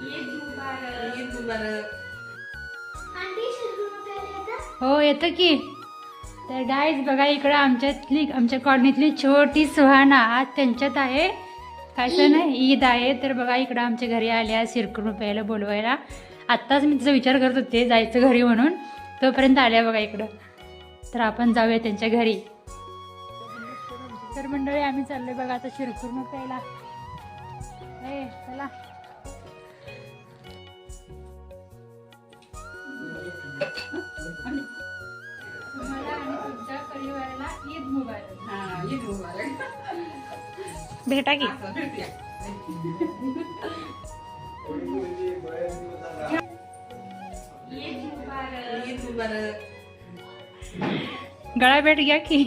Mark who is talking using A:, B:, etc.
A: ईद मुबारक.
B: हो येतं की. तर गाईज बघा इकडं आमच्या कॉलनीतली छोटी सुहाना आज त्यांच्यात आहे काय सण आहे ईद आहे. तर बघा इकडं आमच्या घरी आल्या शिरखुरमा प्यायला बोलवायला. आत्ताच मी तिचा विचार करत होते जायचं घरी म्हणून, तोपर्यंत आल्या बघा इकडं. तर आपण जाऊया त्यांच्या घरी. तर मंडळी आम्ही चाललोय बघा आता शिरखुरमा प्यायला. चला. तुम्हाला आणि तुमच्या परिवाराला ईद मुबारक.
A: हा, ईद मुबारक.
B: भेटा की.
A: भेटूया. ईद मुबारक.
B: गळा भेट घ्या की.